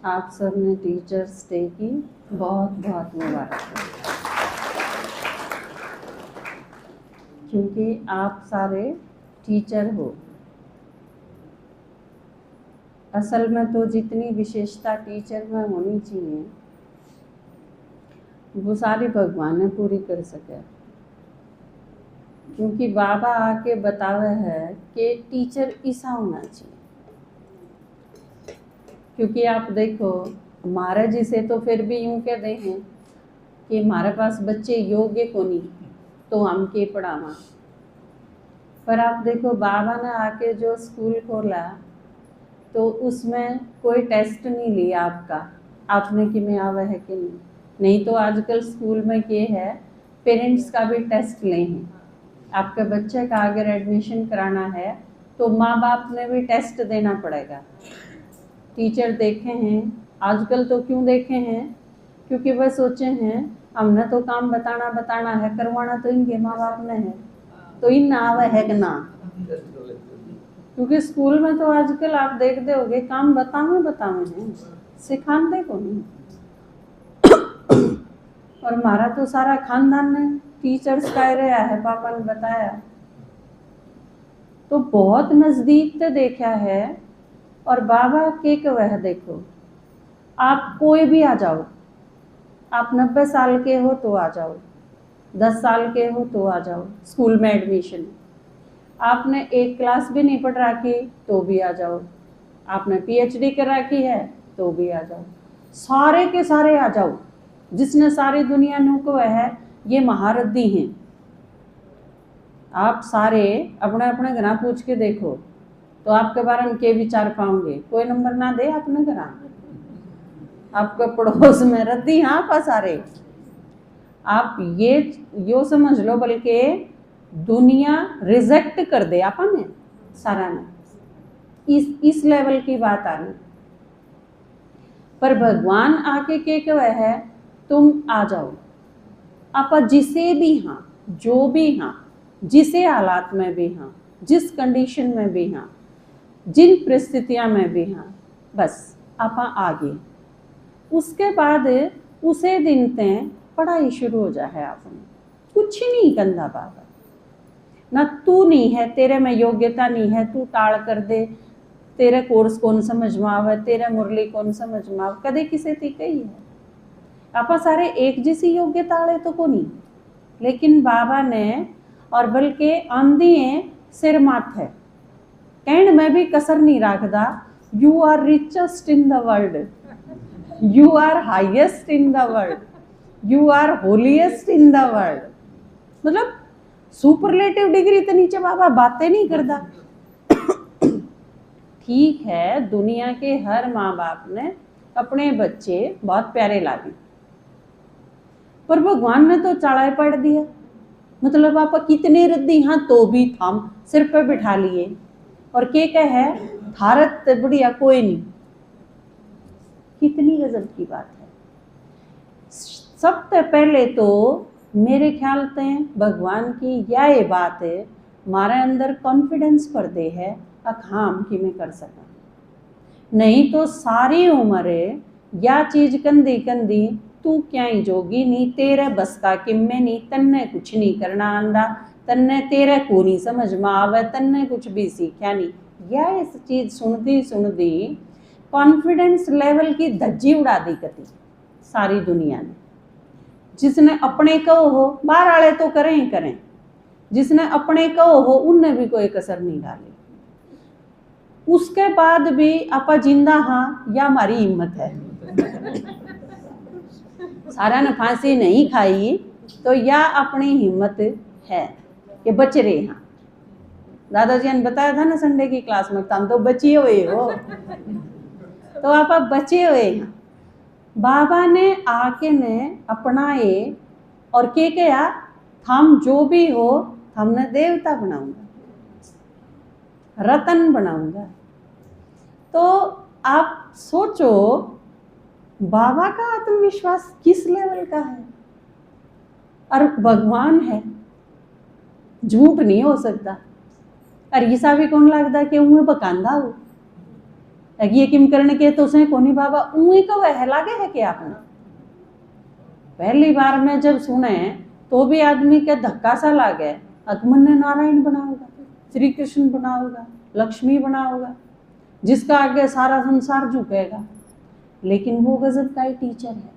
आप सब ने टीचर्स डे की बहुत बहुत मुबारक हो, क्योंकि आप सारे टीचर हो। असल में तो जितनी विशेषता टीचर में होनी चाहिए वो सारी भगवान ने पूरी कर सके, क्योंकि बाबा आके बतावे है कि टीचर ऐसा होना चाहिए। क्योंकि आप देखो हमारे जिसे तो फिर भी यूं कह दे हैं कि हमारे पास बच्चे योग्य को नहीं तो हम के पढ़ावा, पर आप देखो बाबा ने आके जो स्कूल खोला तो उसमें कोई टेस्ट नहीं लिया आपने कि मैं आवा है कि नहीं तो आजकल स्कूल में ये है पेरेंट्स का भी टेस्ट लें हैं। आपके बच्चे का अगर एडमिशन कराना है तो माँ बाप ने भी टेस्ट देना पड़ेगा। टीचर देखे हैं आजकल तो क्यों देखे हैं, क्योंकि वह सोचे हैं हमने तो काम बताना है, करवाना तो इनके माँ बाप ने है, तो इन ना आवा है कि ना। क्योंकि स्कूल में तो आजकल आप देखते होगे काम बतावे हैं, सिखाते को नहीं। और हमारा तो सारा खानदान ने टीचर्स का रहा है, पापा ने बताया तो बहुत नजदीक से देखा है। और बाबा के वह देखो आप कोई भी आ जाओ, आप 90 साल के हो तो आ जाओ, 10 साल के हो तो आ जाओ स्कूल में एडमिशन। आपने एक क्लास भी नहीं पढ़ रखी तो भी आ जाओ, आपने पीएचडी कर रखी है तो भी आ जाओ, सारे के सारे आ जाओ। जिसने सारी दुनिया ने को है ये महारथी हैं। आप सारे अपने अपने घर पूछ के देखो तो आपके बारे में के विचार पाओगे, कोई नंबर ना दे अपने घर, आपके पड़ोस में रद्दी हाँ पा सारे। आप ये यो समझ लो बल्कि दुनिया रिजेक्ट कर दे आपने सारा ने, इस लेवल की बात आ रही। पर भगवान आके के कहे है तुम आ जाओ, आप जिसे भी हाँ जो भी हाँ जिसे हालात में भी हाँ जिस कंडीशन में भी हाँ जिन परिस्थितियां में भी हाँ बस आप आगे। उसके बाद उसे दिन तक पढ़ाई शुरू हो जाए। आपने कुछ नहीं कंधा बाबा ना, तू नहीं है तेरे में योग्यता नहीं है तू टाल कर दे, तेरे कोर्स कौन समझ में आवे, तेरे मुरली कौन समझ में आवे, कदे किसे थी कही है। आप सारे एक जैसी योग्यता वाले तो को नहीं, लेकिन बाबा ने और बल्कि आंधी सिर माथे कहने में भी कसर नहीं रखता। You are richest in the world, you are highest in the world, you are holiest in the world. मतलब सुपरलेटिव डिग्री तो नीचे बाबा बातें नहीं करता। ठीक है दुनिया के हर माँ बाप ने अपने बच्चे बहुत प्यारे लागे, पर भगवान ने तो चाड़ा पढ़ दिया। मतलब आप कितने रद्दी हाँ तो भी थम सिर पे बिठा लिए और के है भारत बढ़िया कोई नहीं। कितनी गजब की बात है। सबसे पहले तो मेरे ख्याल से भगवान की यह बात है हमारे अंदर कॉन्फिडेंस पर दे है अखाम कि मैं कर सका, नहीं तो सारी उम्र या चीज कंदी कंदी तू क्या ही जोगी नहीं, तेरे बस का किम्मे नहीं, तन्ने कुछ नहीं करना आंदा, तन्ने तेरे को नहीं समझ में आवे, तन्ने कुछ भी सीखा नहीं। यह इस चीज सुनती कॉन्फिडेंस लेवल की धज्जी उड़ा दी कती सारी दुनिया ने। जिसने अपने कहो हो बाहर वाले तो करें ही करें, जिसने अपने कहो हो उनने भी कोई कसर नहीं डाली। उसके बाद भी आपा जिंदा हाँ या हमारी हिम्मत है। सारा ने फांसी नहीं खाई तो या अपनी हिम्मत है कि बच रहे हाँ। दादाजी ने बताया था ना संडे की क्लास में, तुम तो बचे हुए हो, तो आप बचे हुए हैं। बाबा ने आके ने अपनाए और के कहा हम जो भी हो हमने देवता बनाऊंगा, रतन बनाऊंगा। तो आप सोचो बाबा का आत्मविश्वास किस लेवल का है। और भगवान है, झूठ नहीं हो सकता। और ईसा भी कौन लगता कि उन्हें बकांदा हो ये किम करने के तो उसे कोनी बाबा उन्हीं को वह लागे है कि आपने पहली बार में जब सुने तो भी आदमी के धक्का सा लागे। अगमन ने नारायण बना होगा, श्री कृष्ण बना होगा, लक्ष्मी बना होगा, जिसका आगे सारा संसार झुकेगा, लेकिन वो गजब का ही टीचर है।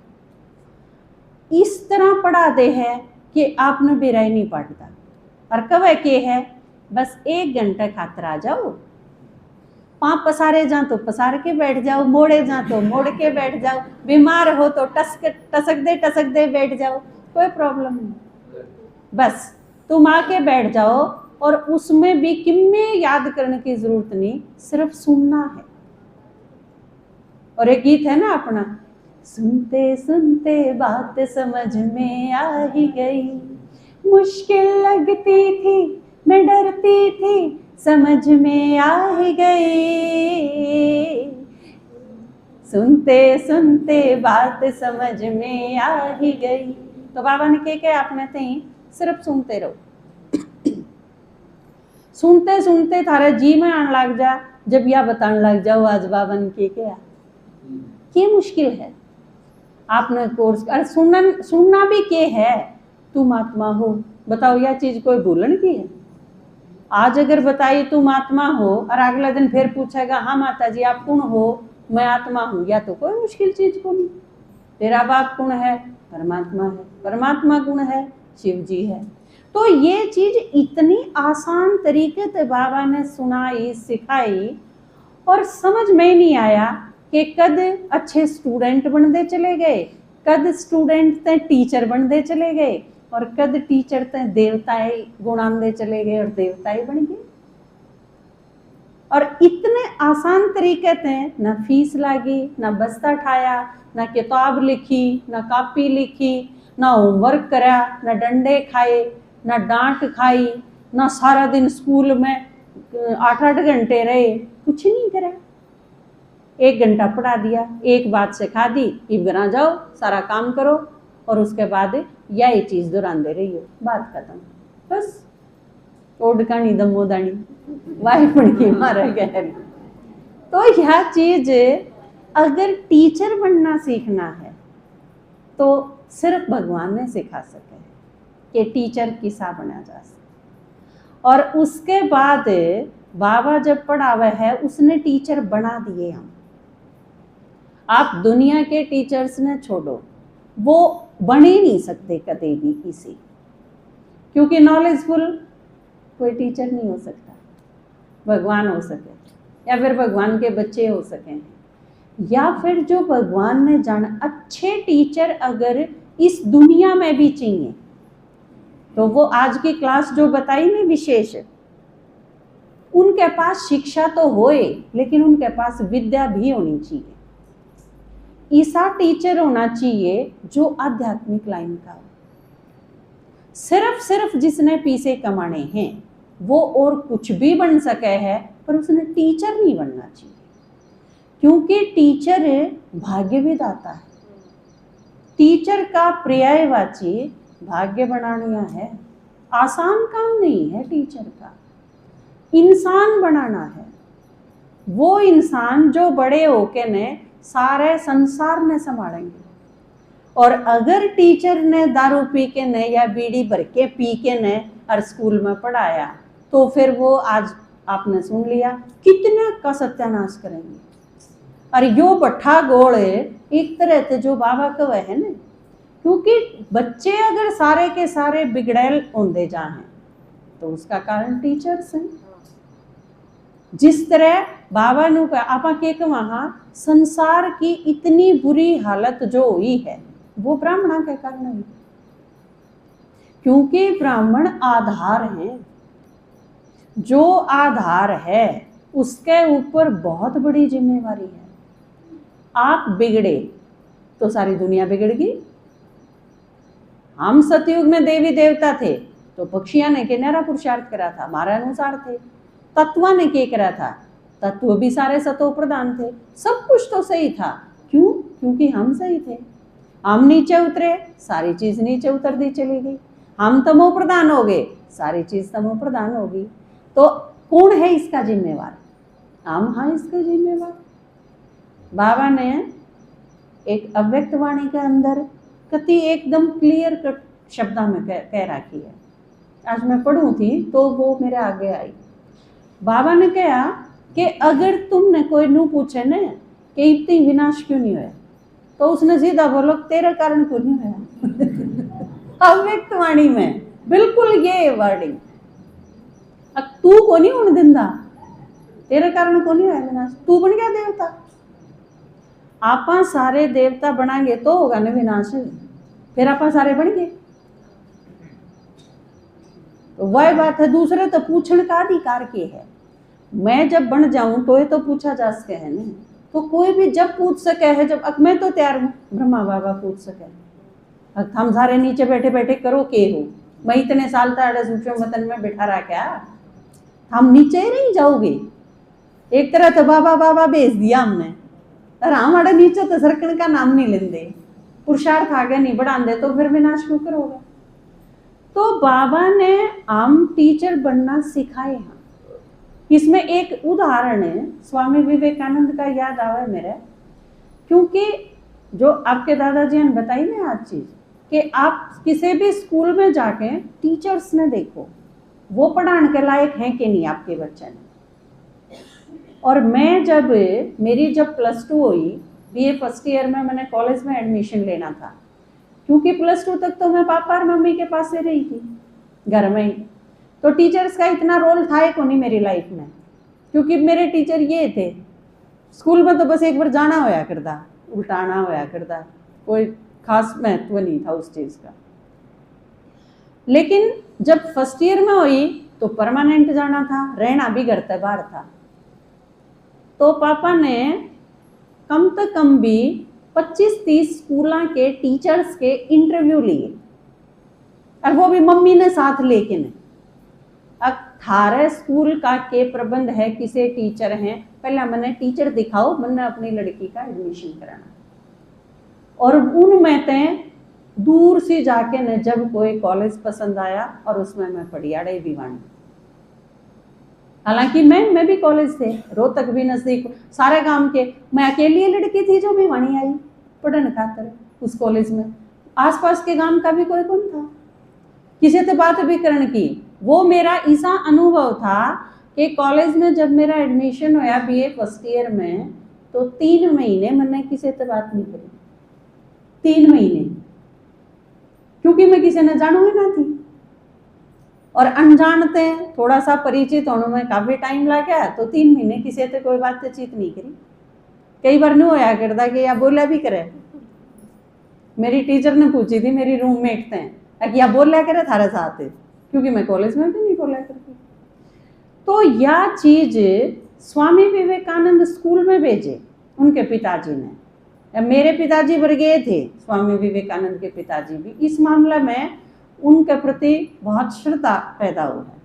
इस तरह पढ़ा दे है कि आपने बेराई नहीं पढ़ता। और कब के है बस 1 घंटे खातर आ जाओ, 5 पसारे जा तो पसार के बैठ जाओ, मोड़े जा तो मोड़ के बैठ जाओ, बीमार हो तो टसक दे बैठ जाओ, कोई प्रॉब्लम नहीं। बस तुम आके बैठ जाओ और उसमें भी किम्मे याद करने की जरूरत नहीं, सिर्फ सुनना है। और एक गीत है ना अपना, सुनते सुनते बात समझ में आ ही गई, मुश्किल लगती थी मैं डरती थी समझ में आ ही गई, सुनते सुनते बात समझ में आ ही गई। तो बाबा ने क्या आपने थे सिर्फ सुनते रहो, सुनते सुनते थारे जी में आने लग जा, जब यह बताने लग जाओ आज बाबा ने क्या मुश्किल है। आपने कोर्स अरे सुनना भी क्या है, तुम आत्मा हो, बताओ यह चीज कोई भूलन की है। आज अगर बताई तुम आत्मा हो और अगले दिन फिर पूछेगा हाँ माता जी आप कौन हो, मैं आत्मा हूं, या तो कोई मुश्किल चीज को नहीं। तेरा बाप कौन है, परमात्मा है, परमात्मा कौन है, शिव जी है। तो ये चीज इतनी आसान तरीके से बाबा ने सुनाई सिखाई और समझ में नहीं आया कि कद अच्छे स्टूडेंट बनते चले गए, कद स्टूडेंट ते टीचर बनते चले गए और कद टीचर ते देवताए गुणांदे चले गए और देवताए बन गए। और इतने आसान तरीके थे, ना फीस लागी, ना बस्ता ठाया, ना किताब लिखी, ना कॉपी लिखी, ना होमवर्क करा, ना डंडे खाए, ना डांट खाई, ना सारा दिन स्कूल में 8-8 घंटे रहे, कुछ नहीं करा। 1 घंटा पढ़ा दिया, एक बात सिखा दी, इबरा जाओ सारा काम करो और उसके बाद यही चीज दोहराते रहियो, बात खत्म। बस ओडकानी दमोदानी वाहिपण की मारे गए। तो यह चीज अगर टीचर बनना सीखना है तो सिर्फ भगवान ने सिखा सके कि टीचर किसा बना जा सके। और उसके बाद बाबा जब पढ़ावे है उसने टीचर बना दिए हम। आप दुनिया के टीचर्स ने छोड़ो, वो बन ही नहीं सकते कभी भी किसी, क्योंकि नॉलेजफुल कोई टीचर नहीं हो सकता। भगवान हो सके या फिर भगवान के बच्चे हो सकें, या फिर जो भगवान ने जाना, अच्छे टीचर अगर इस दुनिया में भी चाहिए तो वो आज की क्लास जो बताई ना विशेष, उनके पास शिक्षा तो होए लेकिन उनके पास विद्या भी होनी चाहिए। ऐसा टीचर होना चाहिए जो आध्यात्मिक लाइन का हो। सिर्फ जिसने पैसे कमाने हैं वो और कुछ भी बन सके है, पर उसने टीचर नहीं बनना चाहिए, क्योंकि टीचर भाग्य विधाता है। टीचर का पर्यायवाची भाग्य बनाना है, आसान काम नहीं है। टीचर का इंसान बनाना है, वो इंसान जो बड़े होके ने सारे संसार ने संभालेंगे। और अगर टीचर ने दारू पी के ने या बीड़ी भर के पी के ने और स्कूल में पढ़ाया तो फिर वो आज आपने सुन लिया कितने का सत्यानाश करेंगे। और यो बट्ठा गोल एक तरह से जो बाबा का वह है ना, क्योंकि बच्चे अगर सारे के सारे बिगड़ैल होंदे जाए तो उसका कारण टीचर्स हैं। जिस तरह बाबा ने आप के वहाँ संसार की इतनी बुरी हालत जो हुई है वो ब्राह्मणों के कारण हुई, क्योंकि ब्राह्मण आधार हैं। जो आधार है उसके ऊपर बहुत बड़ी जिम्मेवारी है। आप बिगड़े तो सारी दुनिया बिगड़ गई। हम सतयुग में देवी देवता थे तो पक्षियां ने किनारा पुरुषार्थ करा था, हमारे अनुसार थे। तत्व ने क्या करा था, तत्व भी सारे सतो प्रधान थे, सब कुछ तो सही था। क्यों? क्योंकि हम सही थे। हम नीचे उतरे, सारी चीज नीचे उतरती चली गई। हम तमो प्रधान हो गए, सारी चीज तमो प्रधान होगी। तो कौन है इसका जिम्मेवार? हम हाँ इसका जिम्मेवार। बाबा ने एक अव्यक्त वाणी के अंदर कति एकदम क्लियर कट शब्दों में कह रखी है। आज मैं पढ़ूं थी तो वो मेरे आगे आई। बाबा ने कहा कि अगर तुमने कोई नू पूछे न कि इतनी विनाश क्यों नहीं हुआ, तो उसने सीधा बोलो तेरे कारण क्यों नहीं हुआ। अव्यक्त वाणी में बिल्कुल ये वर्डिंग, तू को नहीं होने दिंदा, तेरे कारण को नहीं हुआ विनाश, तू बन गया देवता। आपा सारे देवता बनाएंगे तो होगा ना विनाश, फिर आपा सारे बन गए। तो वह बात है। दूसरे तो पूछने का अधिकार की है। मैं जब बन जाऊं तो ये तो पूछा जा सके है ना, तो कोई भी जब पूछ सके है, जब मैं तो तैयार हूं, ब्रह्मा बाबा पूछ सके। हम सारे नीचे बैठे बैठे करो के हो, मैं इतने साल तक सूक्ष्म वतन में बैठा रहा, क्या हम नीचे ही नहीं जाओगे। एक तरह तो बाबा बाबा भेज दिया हमने, और हमारे नीचे तो सरकण का नाम नहीं लेंदे, पुरुषार्थ आगे नहीं बढ़ाते, तो फिर विनाश क्यों करोगे। तो बाबा ने हम टीचर बनना सिखाए हैं। इसमें एक उदाहरण है स्वामी विवेकानंद का याद आवा मेरे, क्योंकि जो आपके दादाजी ने बताई ना आज चीज, कि आप किसी भी स्कूल में जाके टीचर्स ने देखो वो पढ़ाने के लायक हैं कि नहीं आपके बच्चे ने। और मैं जब मेरी +2 हुई, BA फर्स्ट ईयर में मैंने कॉलेज में एडमिशन लेना था, क्योंकि +2 तक तो मैं पापा और मम्मी के पास से रही थी घर में ही, तो टीचर्स का इतना रोल था को नहीं मेरी लाइफ में, क्योंकि मेरे टीचर ये थे। स्कूल में तो बस एक बार जाना होया करता, उल्टाना होया करता, कोई खास महत्व नहीं था उस चीज़ का। लेकिन जब फर्स्ट ईयर में हुई तो परमानेंट जाना था, रहना भी घर से बाहर था। तो पापा ने कम से कम भी 25-30 स्कूलों के टीचर्स के इंटरव्यू लिए, और वो भी मम्मी ने साथ लेके ने। 18 स्कूल का के प्रबंध है, किसे टीचर हैं, पहले मैंने टीचर दिखाओ, मैंने अपनी लड़की का एडमिशन कराना। और उनमें तय दूर से जाके ने जब कोई कॉलेज पसंद आया और उसमें मैं पढ़ी अड़े भिवानी। हालांकि मैं भी कॉलेज थे, रोहतक भी नजदीक, सारे गांव के, मैं अकेली लड़की थी जो भिवानी आई पढ़ने खातर उस कॉलेज में। आसपास के गांव का भी कोई कौन था, किसी से बात भी करने की। वो मेरा ऐसा अनुभव था कि कॉलेज में जब मेरा एडमिशन होया BA फर्स्ट ईयर में, तो 3 महीने मैंने किसी से बात नहीं करी, 3 महीने, क्योंकि मैं किसी ने जानू ही ना थी। और अनजानते थोड़ा सा परिचित होने में काफ़ी टाइम लग गया, तो 3 महीने किसी से कोई बातचीत नहीं करी। कई बार नहीं होया करता कि या बोला भी करे। मेरी टीचर ने पूछी थी, मेरी रूममेट थे, या बोला करे थारे साथ, क्योंकि मैं कॉलेज में भी नहीं बोला करती। तो यह चीज स्वामी विवेकानंद स्कूल में भेजे उनके पिताजी ने। मेरे पिताजी वर्गीय थे, स्वामी विवेकानंद के पिताजी भी। इस मामले में उनके प्रति बहुत श्रद्धा पैदा हुआ है।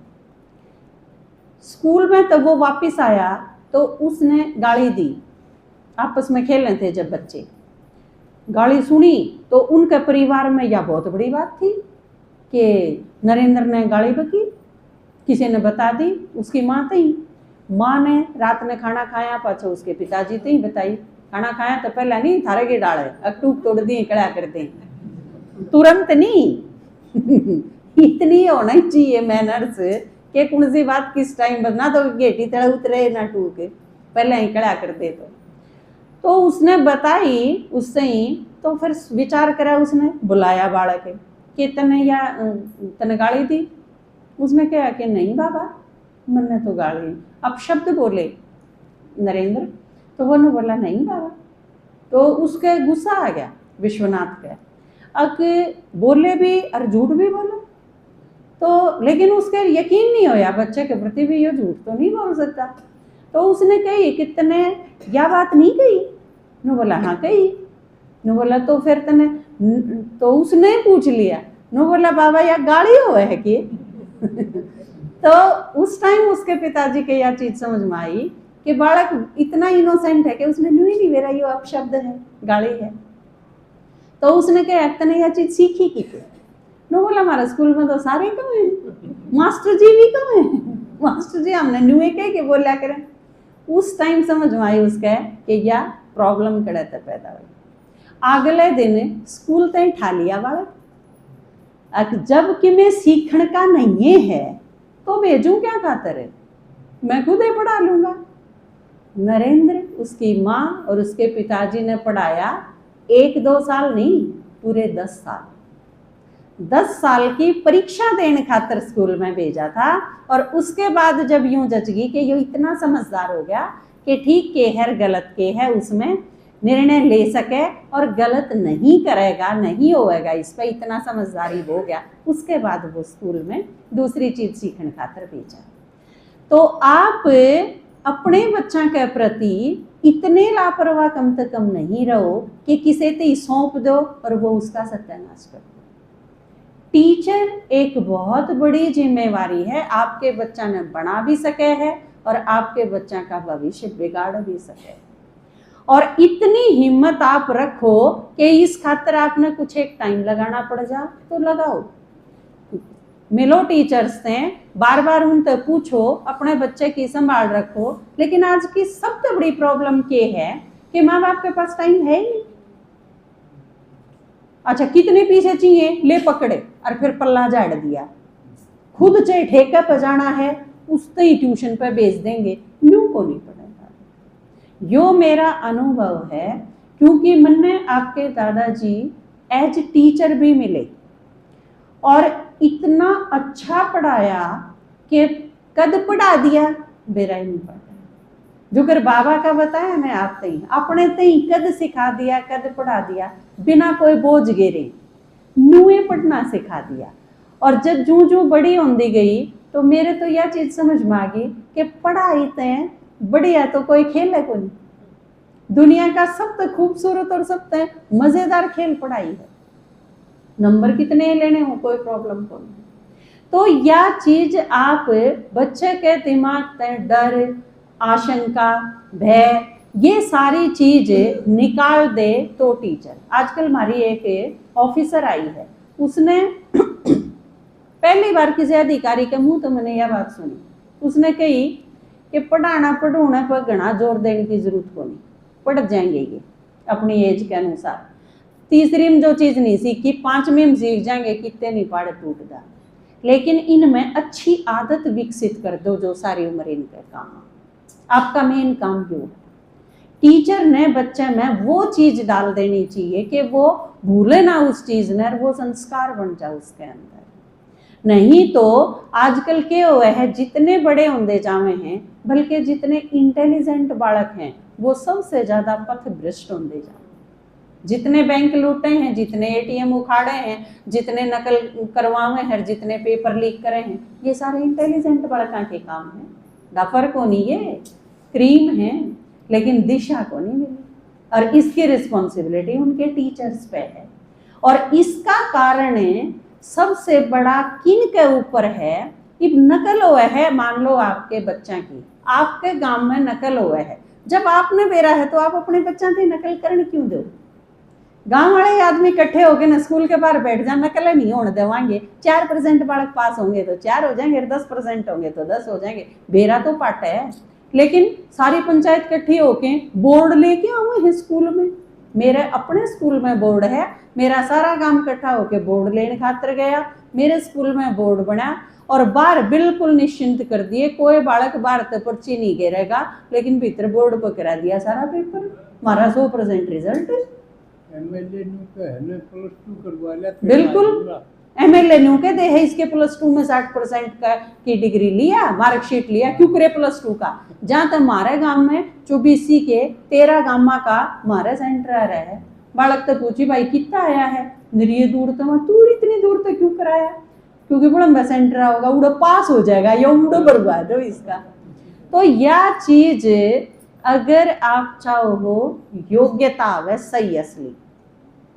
स्कूल में तो वो वापस आया तो उसने गाली दी, आपस में खेल रहे थे जब बच्चे, गाली सुनी तो उनके परिवार में यह बहुत बड़ी बात थी कि नरेंद्र ने गाली बकी, किसी ने बता दी, उसकी माँ थी। माँ ने रात में खाना खाया, पाछो उसके पिताजी थी बताई, खाना खाया तो पहले नहीं थारे के डाले अकटूक तोड़ दिए, कड़ा कर दें, तुरंत नहीं। इतनी होना ही चाहिए मैनर्स कि कौन सी बात किस टाइम बजना, तो गेटी तड़ा उतरे ना टूक, पहले ही कड़ा कर दे। तो उसने बताई उससे ही, तो फिर विचार करा, उसने बुलाया बालक कि तने गाली दी। उसने कहा कि नहीं बाबा मैंने तो गाली, अब शब्द बोले नरेंद्र, तो वो ने बोला नहीं बाबा। तो उसके गुस्सा आ गया विश्वनाथ का, अब बोले भी और झूठ भी बोले, तो लेकिन उसके यकीन नहीं होया बच्चे के प्रति भी, ये झूठ तो नहीं बोल सकता। तो उसने कही कि तने यह बात नहीं कही? नु बोला हाँ कही। नु बोला तो फिर तने, तो उसने पूछ लिया, नु बोला बाबा यह गाली हो है कि? तो उस टाइम उसके पिताजी के यह चीज समझ में आई कि बालक इतना इनोसेंट है कि उसने न्यू ही नहीं मेरा ये अपशब्द है, गाली है। तो उसने कहा तने यह चीज सीखी कि? नो बोला हमारे स्कूल में तो सारे कम है, मास्टर जी भी कम है, मास्टर जी हमने न्यू के बोला करें। उस टाइम समझ में आई उसका कि या प्रॉब्लम कड़े ते पैदा हुई। अगले दिन स्कूल ते ठा लिया बालक, जब कि मैं सीखने का नहीं है तो भेजूं क्या खातर है, मैं खुद ही पढ़ा लूंगा। नरेंद्र, उसकी माँ और उसके पिताजी ने पढ़ाया 1-2 साल नहीं, पूरे 10 साल। 10 साल की परीक्षा देने खातर स्कूल में भेजा था। और उसके बाद जब यूं जच गई कि ये इतना समझदार हो गया कि ठीक के है गलत के है उसमें निर्णय ले सके और गलत नहीं करेगा, नहीं होएगा, इस पर इतना समझदारी हो गया, उसके बाद वो स्कूल में दूसरी चीज सीखने खातर भेजा। तो आप अपने बच्चा के प्रति इतने लापरवाह कम से कम नहीं रहो कि किसी ते सौंप दो और वो उसका सत्यानाश कर दो। टीचर एक बहुत बड़ी जिम्मेवारी है, आपके बच्चा ने बना भी सके है और आपके बच्चा का भविष्य बिगाड़ भी सके। और इतनी हिम्मत आप रखो कि इस खातर आपने कुछ एक टाइम लगाना पड़ जा तो लगाओ। मिलो टीचर्स से, बार बार उनसे पूछो, अपने बच्चे की संभाल रखो। लेकिन आज की सबसे बड़ी प्रॉब्लम ये है कि माँ बाप के पास टाइम है ही नहीं। अच्छा, कितने पीछे चाहिए, ले पकड़े और फिर पल्ला झाड़ दिया। खुद चाहे ठेका पे जाना है उससे ही ट्यूशन पे भेज देंगे, न्यू को नहीं पड़ेगा। यो मेरा अनुभव है, क्योंकि मैंने आपके दादाजी एज टीचर भी मिले और इतना अच्छा पढ़ाया कि कद पढ़ा दिया बेरा ही नहीं पढ़ा। जो कर बाबा का बताया मैं आप तई अपने तई कद सिखा दिया, कद पढ़ा दिया, बिना कोई बोझ गिरे नुए पढ़ना सिखा दिया। और जब जूं जूं बड़ी होती गई तो मेरे तो यह चीज समझ में आ गई कि पढ़ाई तय बढ़िया तो कोई खेल है कोई। दुनिया का सबसे खूबसूरत और सबसे मजेदार खेल पढ़ाई है। नंबर कितने लेने हो कोई प्रॉब्लम को नहीं। तो यह चीज आप बच्चे के दिमाग से डर, आशंका, भय, ये सारी चीज निकाल दे तो टीचर। आजकल हमारी एक ऑफिसर आई है, उसने पहली बार किसी अधिकारी के मुंह तो मैंने यह बात सुनी, उसने कही कि पढ़ाना पढ़ाने पर घना जोर देने की जरूरत को नहीं, पढ़ जाएंगे ये अपनी एज के अनुसार। तीसरी में जो चीज नहीं सीखी 5वीं में सीख जाएंगे, कितने नहीं पढ़ टूटदा। लेकिन इनमें अच्छी आदत विकसित कर दो जो सारी उम्र इनके काम। आपका मेन काम क्यों, टीचर ने बच्चे में वो चीज डाल देनी चाहिए कि वो भूले ना उस चीज ने, वो संस्कार बन जाए उसके अंदर। नहीं तो आजकल के हुए है जितने बड़े होंदे जावे हैं, बल्कि जितने इंटेलिजेंट बालक हैं वो सबसे ज्यादा पथ भ्रष्ट होंदे जावे। जितने बैंक लूटे हैं, जितने एटीएम उखाड़े हैं, जितने नकल करवाए हैं, जितने पेपर लीक करे हैं, ये सारे इंटेलिजेंट बालकों के काम हैं। डफर को नहीं, ये क्रीम है लेकिन दिशा को नहीं मिली। और इसकी रिस्पॉन्सिबिलिटी उनके टीचर्स पे है। और इसका कारण सबसे बड़ा किन के ऊपर है, अब नकल हुआ है। मान लो आपके बच्चा की आपके गांव में नकल हुआ है, जब आपने बेरा है तो आप अपने बच्चा की नकल करने क्यों दो। गांव वाले आदमी इकट्ठे हो गए ना, स्कूल के बाहर बैठ जा, नकल नहीं होने देवांगे। 4% बालक पास होंगे तो 4 हो जाएंगे, 10% होंगे तो 10 हो जाएंगे, बेरा तो पाटा है। लेकिन सारी पंचायत इकट्ठी होके बोर्ड लेके आऊँ है स्कूल में। मेरे अपने स्कूल में बोर्ड है, मेरा सारा काम इकट्ठा होके बोर्ड लेने खातर गया। मेरे स्कूल में बोर्ड बना और बाहर बिल्कुल निश्चिंत कर दिए, कोई बालक बाहर तो पर्ची नहीं गिरेगा, लेकिन भीतर बोर्ड पर करा दिया सारा पेपर। हमारा 100% रिजल्ट बिल्कुल एमएलए न्यू के दे है, इसके +2 में 60% का की डिग्री लिया, मार्कशीट लिया, क्यों करे +2 का। जहाँ तक हमारे गांव में 24 के 13 गामा का हमारे सेंटर आ रहा है। बालक तो पूछी भाई कितना आया है, निरिये दूर तो तू इतनी दूर तो क्यों कराया, क्योंकि बड़ा सेंटर होगा, उड़ा पास हो जाएगा या उड़ा बर्बाद हो इसका। तो यह चीज अगर आप चाहो योग्यता है सही असली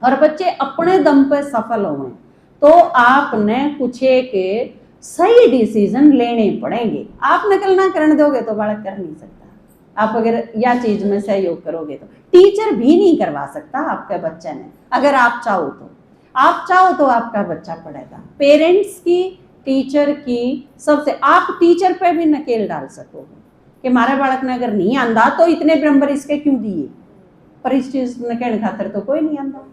और बच्चे अपने दम पे सफल हुए तो आपने कुछ एक सही डिसीजन लेने पड़ेंगे। आप नकल ना करने दोगे तो बालक कर नहीं सकता। आप अगर यह चीज में सहयोग करोगे तो टीचर भी नहीं करवा सकता आपके बच्चे ने। अगर आप चाहो तो आपका बच्चा पढ़ेगा। पेरेंट्स की, टीचर की, सबसे आप टीचर पे भी नकेल डाल सकोगे कि हमारे बालक ने अगर नहीं आंदा तो इतने नंबर इसके क्यों दिए। पर इस चीज ने कहने खातर तो कोई नहीं आंदा।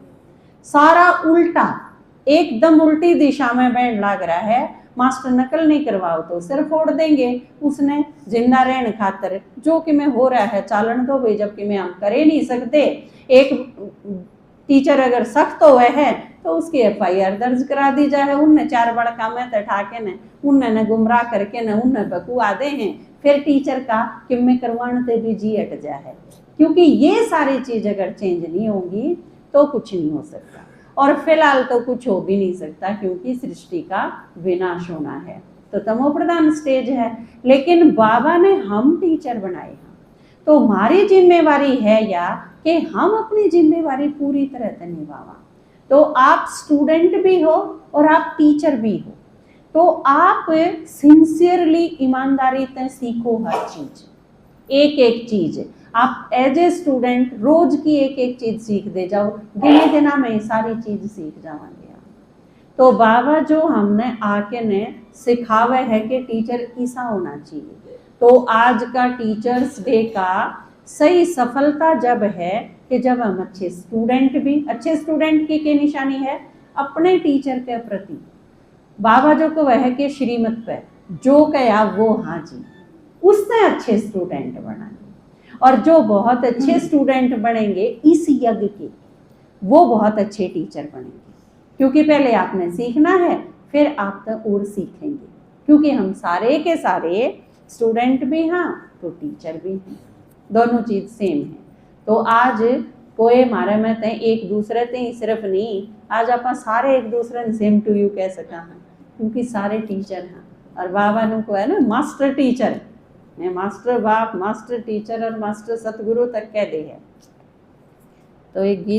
सारा उल्टा, एकदम उल्टी दिशा में बैंड लाग रहा है, मास्टर नकल नहीं करवाओ तो सिर फोड़ देंगे। उसने जिंदा रहने खातर जो कि मैं हो रहा है चालन दो भाई, जबकि मैं हम करे नहीं सकते। एक टीचर अगर सख्त हुए है तो उसकी FIR दर्ज करा दी जाए। उनने 4 बड़ा काम है तो ठाके ने उनने गुमराह करके न उनने बकुआ दे हैं, फिर टीचर का कि मैं करवाने ते भी जी हट जाए। क्योंकि ये सारी चीज अगर चेंज नहीं होगी तो कुछ नहीं हो सकता, और फिलहाल तो कुछ हो भी नहीं सकता क्योंकि सृष्टि का विनाश होना है, तो तमो प्रधान स्टेज है। लेकिन बाबा ने हम टीचर बनाए हैं, तो हमारी जिम्मेवारी है या कि हम अपनी जिम्मेवारी पूरी तरह से निभावा। तो आप स्टूडेंट भी हो और आप टीचर भी हो, तो आप सिंसियरली ईमानदारी से सीखो हर चीज, एक एक चीज। आप एज ए स्टूडेंट रोज की एक एक चीज सीख दे जाओ, गिने दिना में सारी चीज सीख जाओगे। तो बाबा जो हमने आके ने सिखावे है कि टीचर ऐसा होना चाहिए। तो आज का टीचर्स डे का सही सफलता जब है कि जब हम अच्छे स्टूडेंट भी, अच्छे स्टूडेंट की निशानी है अपने टीचर के प्रति। बाबा जो को वह के श्रीमत पे जो कहा वो हाँ जी, उससे अच्छे स्टूडेंट बनाएंगे। और जो बहुत अच्छे स्टूडेंट बनेंगे इस यज्ञ के, वो बहुत अच्छे टीचर बनेंगे। क्योंकि पहले आपने सीखना है, फिर आप तो और सीखेंगे। क्योंकि हम सारे के सारे स्टूडेंट भी हाँ तो टीचर भी हैं, दोनों चीज सेम है। तो आज कोई हमारे में ते एक दूसरे ते ही सिर्फ नहीं, आज आप सारे एक दूसरे ने सेम टू यू कह सका हैं, क्योंकि सारे टीचर हैं। और बाबा ने को है ना मास्टर टीचर, मैं मास्टर बाप, मास्टर टीचर और मास्टर सतगुरु तक कह दे है। तो एक गीत